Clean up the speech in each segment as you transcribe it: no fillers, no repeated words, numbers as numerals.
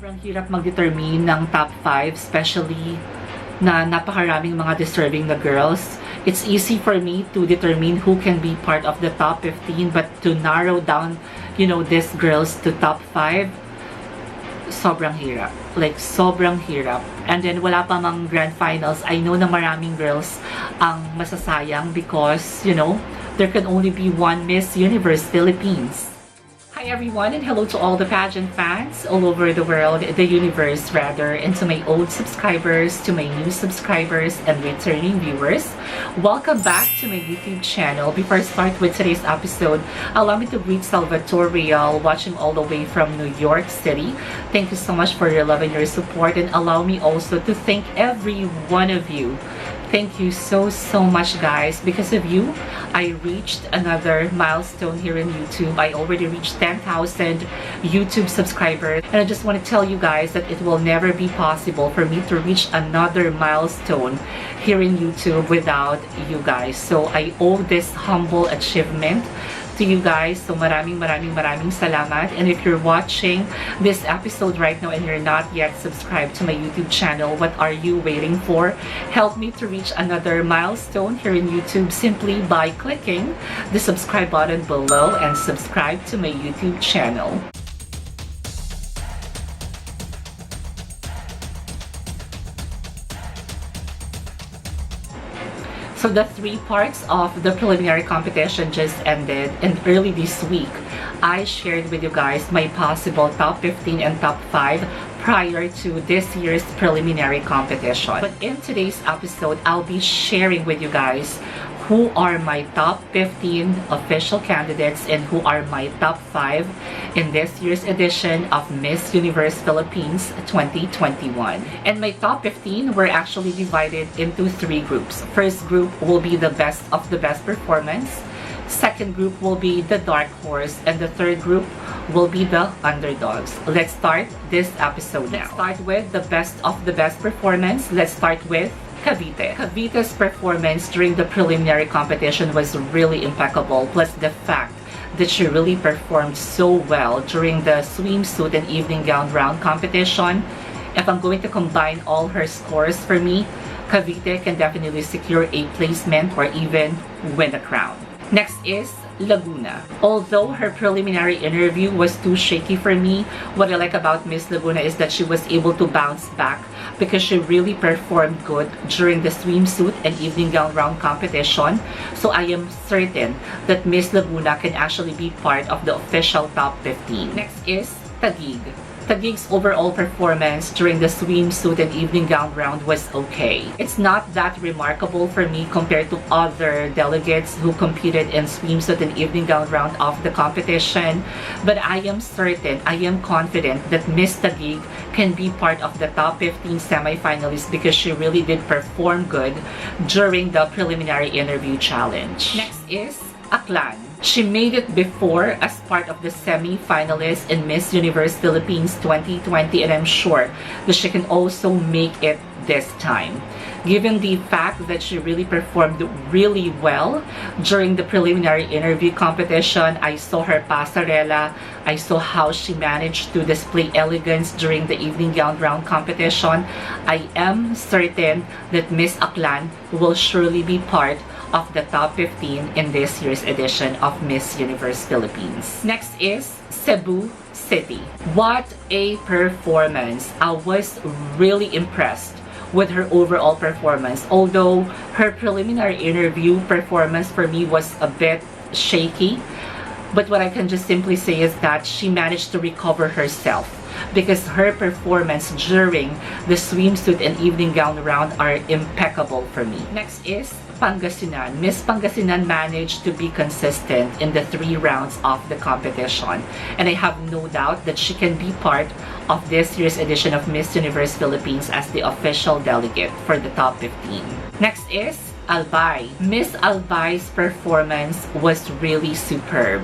Sobrang hirap mag-determine ng top 5, especially na napakaraming mga deserving na girls. It's easy for me to determine who can be part of the top 15, but to narrow down, these girls to top 5, sobrang hirap. Like, sobrang hirap. And then, wala pa mang grand finals. I know na maraming girls ang masasayang because, there can only be one Miss Universe Philippines. Hi everyone, and hello to all the pageant fans all over the world, the universe rather, and to my old subscribers, to my new subscribers, and returning viewers. Welcome back to my YouTube channel. Before I start with today's episode, allow me to greet Salvatore Real, watching all the way from New York City. Thank you so much for your love and your support, and allow me also to thank every one of you. Thank you so much, guys. Because of you, I reached another milestone here in YouTube. I already reached 10,000 YouTube subscribers, and I just want to tell you guys that it will never be possible for me to reach another milestone here in YouTube without you guys. So I owe this humble achievement to you guys. So maraming salamat. And if you're watching this episode right now and you're not yet subscribed to my YouTube channel, what are you waiting for? Help me to reach another milestone here in YouTube simply by clicking the subscribe button below and subscribe to my YouTube channel. So the 3 parts of the preliminary competition just ended, and early this week, I shared with you guys my possible top 15 and top 5 prior to this year's preliminary competition. But in today's episode, I'll be sharing with you guys who are my top 15 official candidates and who are my top 5 in this year's edition of Miss Universe Philippines 2021. And my top 15 were actually divided into 3 groups. First group will be the best of the best performance. Second group will be the dark horse, and the third group will be the underdogs. Let's start this episode now. Let's start with the best of the best performance. Let's start with Cavite. Cavite's performance during the preliminary competition was really impeccable, plus the fact that she really performed so well during the swimsuit and evening gown round competition. If I'm going to combine all her scores, for me, Cavite can definitely secure a placement or even win a crown. Next is Laguna. Although her preliminary interview was too shaky for me, what I like about Miss Laguna is that she was able to bounce back because she really performed good during the swimsuit and evening gown round competition. So I am certain that Miss Laguna can actually be part of the official top 15. Next is Taguig. Taguig's overall performance during the swimsuit and evening gown round was okay. It's not that remarkable for me compared to other delegates who competed in swimsuit and evening gown round of the competition, but I am certain, I am confident that Miss Taguig can be part of the top 15 semi-finalists because she really did perform good during the preliminary interview challenge. Next is Aklan. She made it before as part of the semi-finalists in Miss Universe Philippines 2020, and I'm sure that she can also make it this time. Given the fact that she really performed really well during the preliminary interview competition, I saw her pasarela, I saw how she managed to display elegance during the evening gown round competition. I am certain that Miss Aklan will surely be part of the top 15 in this year's edition of Miss Universe Philippines. Next is Cebu City. What a performance! I was really impressed with her overall performance. Although her preliminary interview performance for me was a bit shaky, but what I can just simply say is that she managed to recover herself because her performance during the swimsuit and evening gown round are impeccable for me. Next is Pangasinan. Miss Pangasinan managed to be consistent in the 3 rounds of the competition, and I have no doubt that she can be part of this year's edition of Miss Universe Philippines as the official delegate for the top 15. Next is Albay. Miss Albay's performance was really superb.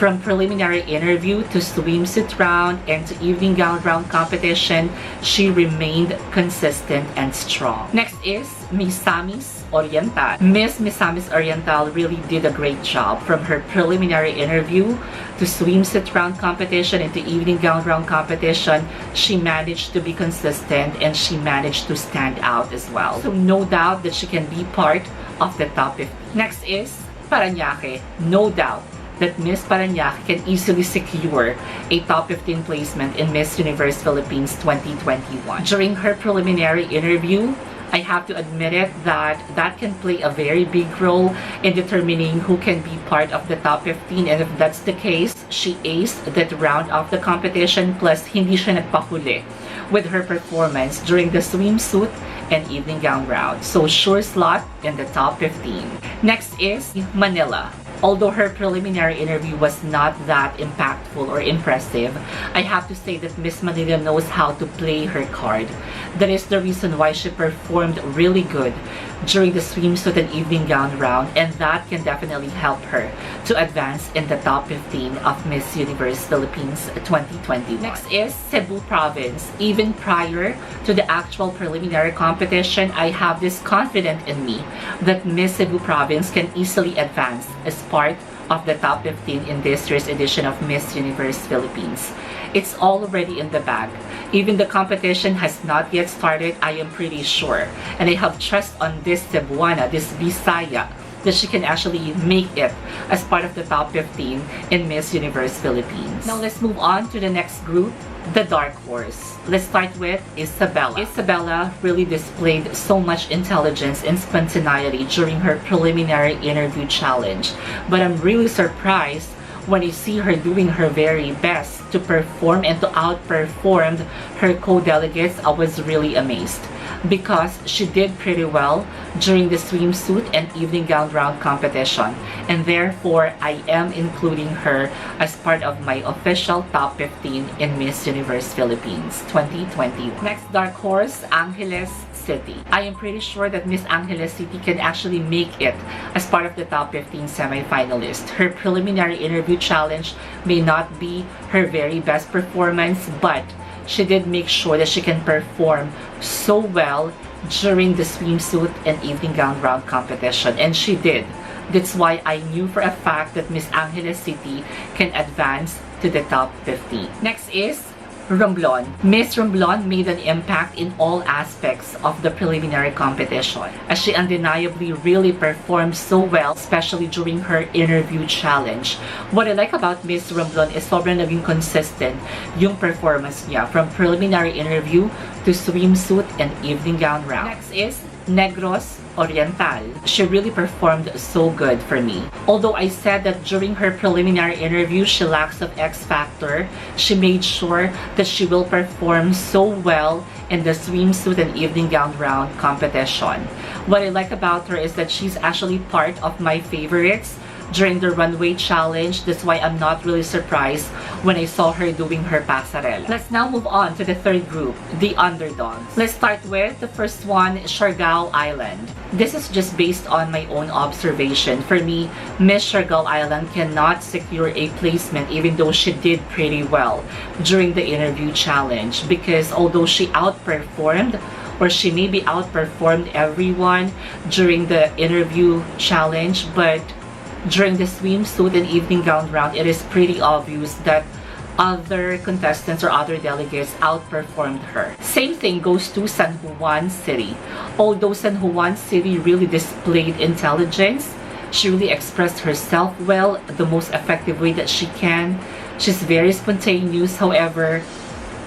From preliminary interview to swimsuit round and to evening gown round competition, she remained consistent and strong. Next is Miss Samis Oriental. Miss Samis Oriental really did a great job from her preliminary interview to swimsuit round competition and to evening gown round competition. She managed to be consistent and she managed to stand out as well. So no doubt that she can be part of the top 50. Next is Parañaque. No doubt that Miss Parañaque can easily secure a top 15 placement in Miss Universe Philippines 2021. During her preliminary interview, I have to admit it that can play a very big role in determining who can be part of the top 15, and if that's the case, she aced that round of the competition, plus hindi siya nagpahuli with her performance during the swimsuit and evening gown round. So sure slot in the top 15. Next is Manila. Although her preliminary interview was not that impactful or impressive, I have to say that Miss Manila knows how to play her card. That is the reason why she performed really good during the swimsuit and evening gown round, and that can definitely help her to advance in the top 15 of Miss Universe Philippines 2020. Next is Cebu Province. Even prior to the actual preliminary competition, I have this confidence in me that Miss Cebu Province can easily advance as part of the top 15 in this year's edition of Miss Universe Philippines. It's already in the bag. Even the competition has not yet started, I am pretty sure. And I have trust on this Cebuana, this Bisaya, that she can actually make it as part of the top 15 in Miss Universe Philippines. Now let's move on to the next group, the dark horse. Let's start with Isabella. Isabella really displayed so much intelligence and spontaneity during her preliminary interview challenge. But I'm really surprised when I see her doing her very best to perform and to outperform her co-delegates. I was really amazed because she did pretty well during the swimsuit and evening gown round competition, and therefore I am including her as part of my official top 15 in Miss Universe Philippines 2020. Next dark horse, Angeles City. I am pretty sure that Miss Angeles City can actually make it as part of the top 15 semi-finalist. Her preliminary interview challenge may not be her very best performance, but she did make sure that she can perform so well during the swimsuit and evening gown round competition, and she did. That's why I knew for a fact that Miss Angeles City can advance to the top 15. Next is Romblon. Miss Romblon made an impact in all aspects of the preliminary competition, as she undeniably really performed so well, especially during her interview challenge. What I like about Miss Romblon is sobrang naging consistent yung performance niya from preliminary interview to swimsuit and evening gown round. Next is Negros Oriental. She really performed so good for me. Although I said that during her preliminary interview she lacks of X factor, she made sure that she will perform so well in the swimsuit and evening gown round competition. What I like about her is that she's actually part of my favorites during the runway challenge. That's why I'm not really surprised when I saw her doing her passerelle. Let's now move on to the third group, the Underdogs. Let's start with the first one, Siargao Island. This is just based on my own observation. For me, Miss Siargao Island cannot secure a placement even though she did pretty well during the interview challenge, because although she outperformed, or she maybe outperformed everyone during the interview challenge, but during the swimsuit and evening gown round, it is pretty obvious that other contestants or other delegates outperformed her. Same thing goes to San Juan City. Although San Juan City really displayed intelligence, she really expressed herself well, the most effective way that she can. She's very spontaneous. However,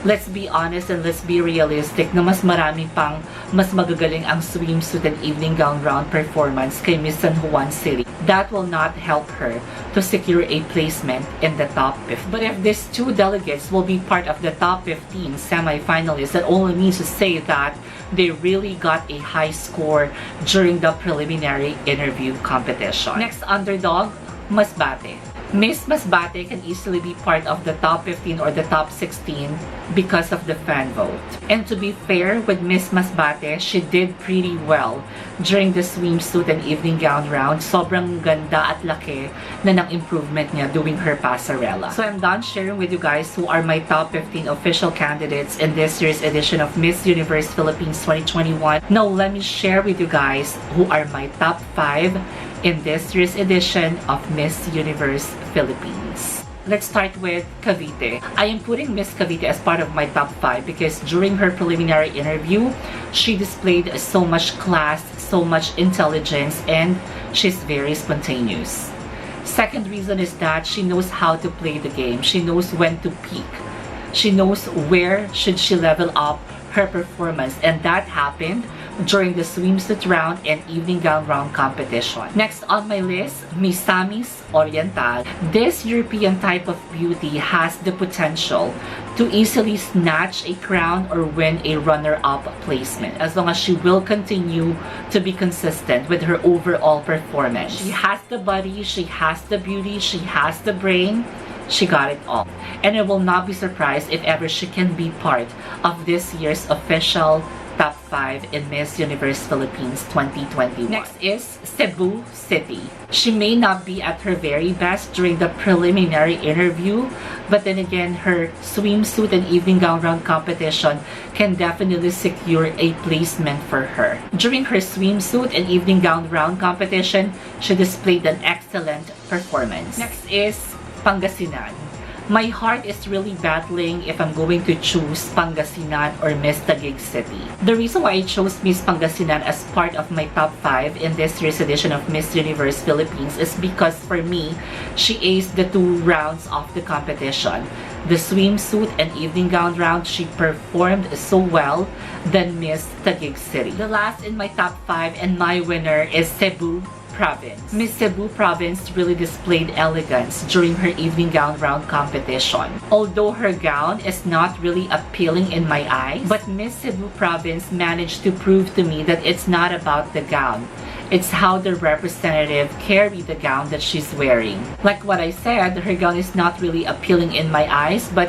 let's be honest and let's be realistic na mas marami pang mas magagaling ang swimsuit and evening gown round performance kay Miss San Juan City. That will not help her to secure a placement in the top 15. But if these two delegates will be part of the top 15 semi-finalists, that only means to say that they really got a high score during the preliminary interview competition. Next Underdog, Masbate. Miss Masbate can easily be part of the top 15 or the top 16 because of the fan vote. And to be fair with Miss Masbate, she did pretty well during the swimsuit and evening gown round. Sobrang ganda at laki na ng improvement niya doing her passerella. So I'm done sharing with you guys who are my top 15 official candidates in this year's edition of Miss Universe Philippines 2021. Now let me share with you guys who are my top 5 in this year's edition of Miss Universe Philippines. Let's start with Cavite. I am putting Miss Cavite as part of my top 5 because during her preliminary interview, she displayed so much class, so much intelligence, and she's very spontaneous. Second reason is that she knows how to play the game. She knows when to peak. She knows where should she level up her performance, and that happened during the swimsuit round and evening gown round competition. Next on my list, Miss Samis Oriental. This European type of beauty has the potential to easily snatch a crown or win a runner-up placement as long as she will continue to be consistent with her overall performance. She has the body, she has the beauty, she has the brain. She got it all. And I will not be surprised if ever she can be part of this year's official top 5 in Miss Universe Philippines 2021. Next is Cebu City. She may not be at her very best during the preliminary interview, but then again, her swimsuit and evening gown round competition can definitely secure a placement for her. During her swimsuit and evening gown round competition, she displayed an excellent performance. Next is Pangasinan. My heart is really battling if I'm going to choose Pangasinan or Miss Taguig City. The reason why I chose Miss Pangasinan as part of my top 5 in this year's edition of Miss Universe Philippines is because for me, she aced the 2 rounds of the competition. The swimsuit and evening gown round, she performed so well than Miss Taguig City. The last in my top 5 and my winner is Cebu Province. Miss Cebu Province really displayed elegance during her evening gown round competition. Although her gown is not really appealing in my eyes, but Miss Cebu Province managed to prove to me that it's not about the gown. It's how the representative carried the gown that she's wearing. Like what I said, her gown is not really appealing in my eyes, but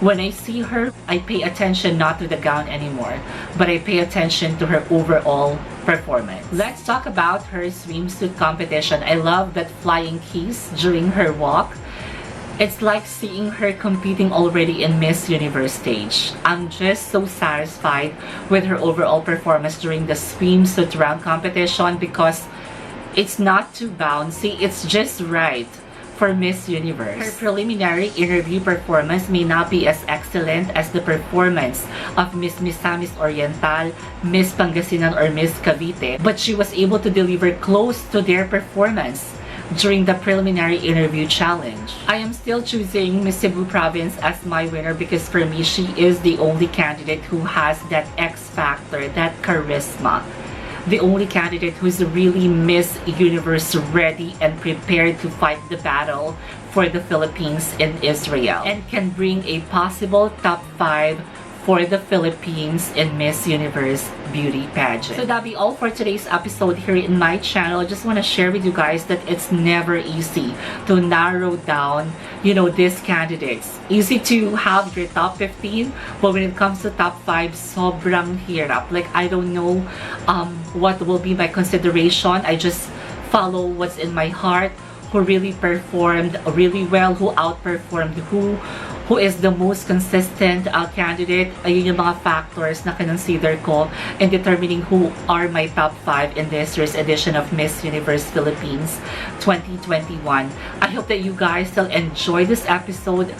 when I see her, I pay attention not to the gown anymore, but I pay attention to her overall performance. Let's talk about her swimsuit competition. I love that flying kiss during her walk. It's like seeing her competing already in Miss Universe stage. I'm just so satisfied with her overall performance during the swimsuit round competition because it's not too bouncy, it's just right for Miss Universe. Her preliminary interview performance may not be as excellent as the performance of Miss Misamis Oriental, Miss Pangasinan, or Miss Cavite, but she was able to deliver close to their performance during the preliminary interview challenge. I am still choosing Miss Cebu Province as my winner because for me, she is the only candidate who has that X factor, that charisma. The only candidate who's really Miss Universe ready and prepared to fight the battle for the Philippines in Israel and can bring a possible top 5 for the Philippines in Miss Universe beauty pageant. So that'll be all for today's episode here in my channel. I just want to share with you guys that it's never easy to narrow down, these candidates. Easy to have your top 15, but when it comes to top 5, sobrang hirap. Like, I don't know what will be my consideration. I just follow what's in my heart, who really performed really well, who outperformed, who is the most consistent candidate. Ayun yung mga factors na kinonsider ko in determining who are my top 5 in this year's edition of Miss Universe Philippines 2021. I hope that you guys still enjoy this episode.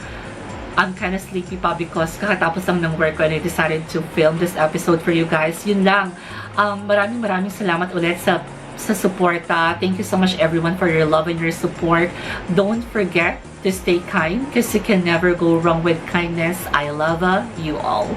I'm kind of sleepy pa because kakatapos lang ng work ko and I decided to film this episode for you guys. Yun lang. Maraming salamat ulit sa suporta. Thank you so much everyone for your love and your support. Don't forget to stay kind because you can never go wrong with kindness. I love you all.